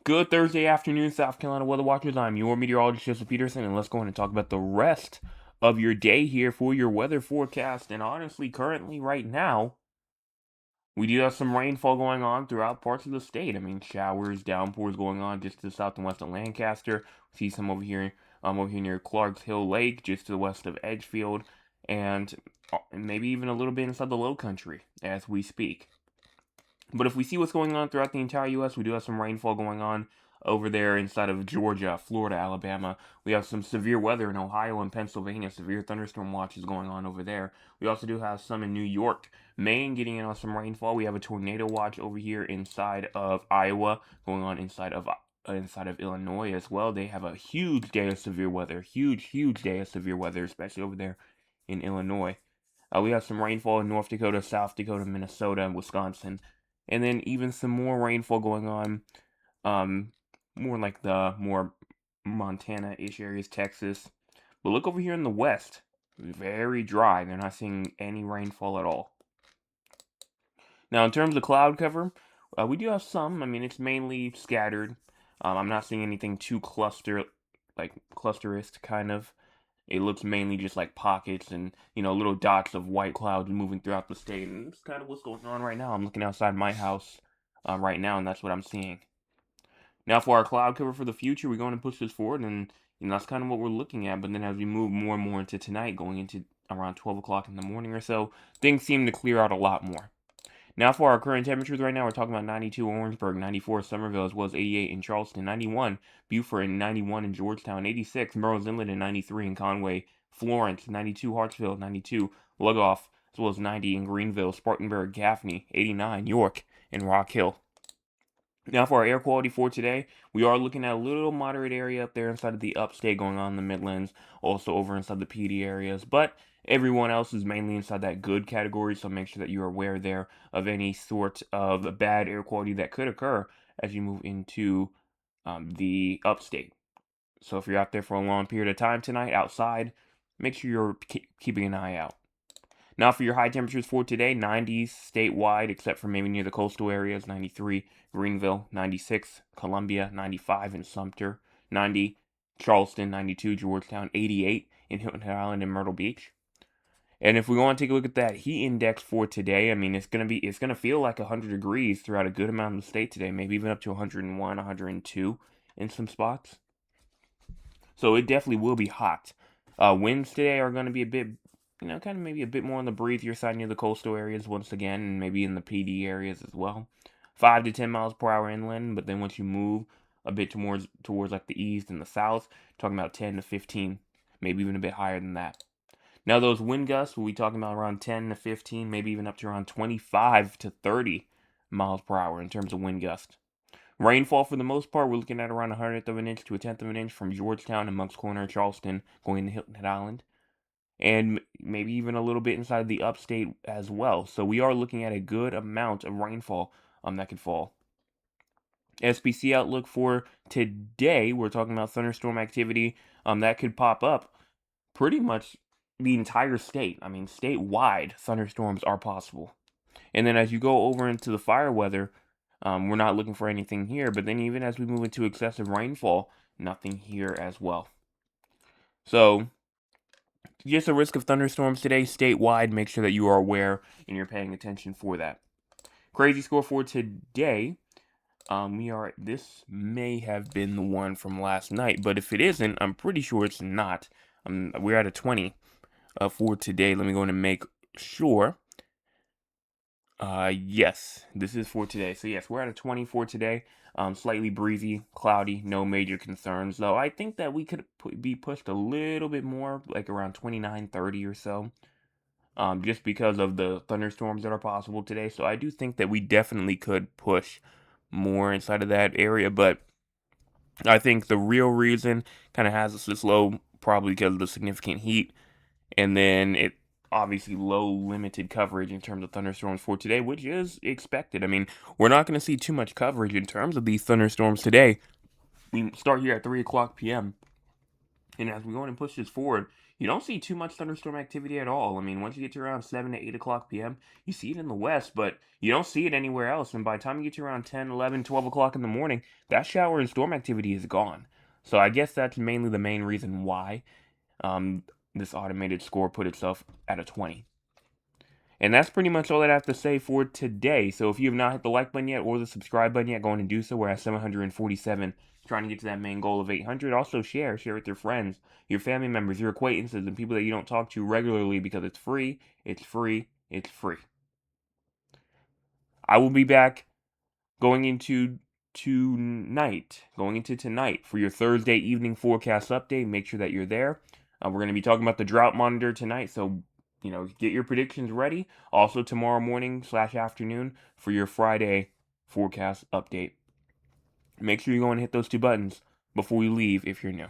Good Thursday afternoon, South Carolina weather watchers. I'm your meteorologist, Joseph Peterson, and let's go ahead and talk about the rest of your day here for your weather forecast. And honestly, currently, right now, we do have some rainfall going on throughout parts of the state. I mean, showers, downpours going on just to the south and west of Lancaster. We see some over here near Clarks Hill Lake, just to the west of Edgefield, and maybe even a little bit inside the Low Country as we speak. But if we see what's going on throughout the entire U.S., we do have some rainfall going on over there inside of Georgia, Florida, Alabama. We have some severe weather in Ohio and Pennsylvania. Severe thunderstorm watches going on over there. We also do have some in New York, Maine getting in on some rainfall. We have a tornado watch over here inside of Iowa, going on inside of Illinois as well. They have a huge day of severe weather. Huge day of severe weather, especially over there in Illinois. We have some rainfall in North Dakota, South Dakota, Minnesota, and Wisconsin. And then even some more rainfall going on, um, more like the more Montana-ish areas, Texas. But look over here in the west, very dry. They're not seeing any rainfall at all. Now, in terms of cloud cover, we do have some. I mean, it's mainly scattered. I'm not seeing anything too clusterist kind of. It looks mainly just like pockets and, little dots of white clouds moving throughout the state. And it's kind of what's going on right now. I'm looking outside my house right now, and that's what I'm seeing. Now, for our cloud cover for the future, we're going to push this forward, and that's kind of what we're looking at. But then as we move more and more into tonight, going into around 12 o'clock in the morning or so, things seem to clear out a lot more. Now for our current temperatures right now, we're talking about 92 Orangeburg, 94 Somerville, as well as 88 in Charleston, 91 Beaufort, and 91 in Georgetown, 86 Merle's Inlet, and 93 in Conway, Florence, 92 Hartsville, 92 Lugoff, as well as 90 in Greenville, Spartanburg, Gaffney, 89 York, and Rock Hill. Now for our air quality for today, we are looking at a little moderate area up there inside of the upstate going on in the Midlands, also over inside the PD areas, but everyone else is mainly inside that good category, so make sure that you're aware there of any sort of bad air quality that could occur as you move into the upstate. So if you're out there for a long period of time tonight outside, make sure you're keeping an eye out. Now for your high temperatures for today, 90s statewide, except for maybe near the coastal areas, 93 Greenville, 96 Columbia, 95 in Sumter, 90 Charleston, 92 Georgetown, 88 in Hilton Head Island and Myrtle Beach. And if we want to take a look at that heat index for today, I mean it's gonna feel like 100 degrees throughout a good amount of the state today, maybe even up to 101, 102 in some spots. So it definitely will be hot. Winds today are going to be a bit, kind of maybe a bit more on the breezier side near the coastal areas once again, and maybe in the PD areas as well. 5 to 10 miles per hour inland, but then once you move a bit towards like the east and the south, talking about 10 to 15, maybe even a bit higher than that. Now those wind gusts, we'll be talking about around 10 to 15, maybe even up to around 25 to 30 miles per hour in terms of wind gusts. Rainfall for the most part, we're looking at around a hundredth of an inch to a tenth of an inch from Georgetown and Moncks Corner, Charleston, going to Hilton Head Island, and maybe even a little bit inside of the upstate as well. So we are looking at a good amount of rainfall that could fall. SPC outlook for today, we're talking about thunderstorm activity that could pop up pretty much the entire state. I mean, statewide, thunderstorms are possible. And then as you go over into the fire weather, we're not looking for anything here, but then even as we move into excessive rainfall, nothing here as well. So, just a risk of thunderstorms today statewide. Make sure that you are aware and you're paying attention for that. Crazy score for today. This may have been the one from last night, but if it isn't, I'm pretty sure it's not. We're at a 20 for today. Let me go in and make sure. Yes, this is for today. So yes, we're at a 20 for today. Slightly breezy, cloudy, no major concerns. Though I think that we could be pushed a little bit more, like around 29, 30 or so. Just because of the thunderstorms that are possible today. So I do think that we definitely could push more inside of that area. But I think the real reason kind of has us this low, probably because of the significant heat. And then it obviously low limited coverage in terms of thunderstorms for today, which is expected. I mean, we're not going to see too much coverage in terms of these thunderstorms today. We start here at 3 o'clock p.m. And as we go on and push this forward, you don't see too much thunderstorm activity at all. I mean, once you get to around 7 to 8 o'clock p.m., you see it in the west, but you don't see it anywhere else. And by the time you get to around 10, 11, 12 o'clock in the morning, that shower and storm activity is gone. So I guess that's mainly the main reason why um, this automated score put itself at a 20. And that's pretty much all I have to say for today. So if you have not hit the like button yet or the subscribe button yet, go on and do so. We're at 747, trying to get to that main goal of 800. Also share with your friends, your family members, your acquaintances, and people that you don't talk to regularly because it's free, it's free, it's free. I will be back going into tonight for your Thursday evening forecast update. Make sure that you're there. We're going to be talking about the drought monitor tonight, so get your predictions ready. Also tomorrow morning/afternoon for your Friday forecast update. Make sure you go and hit those two buttons before you leave if you're new.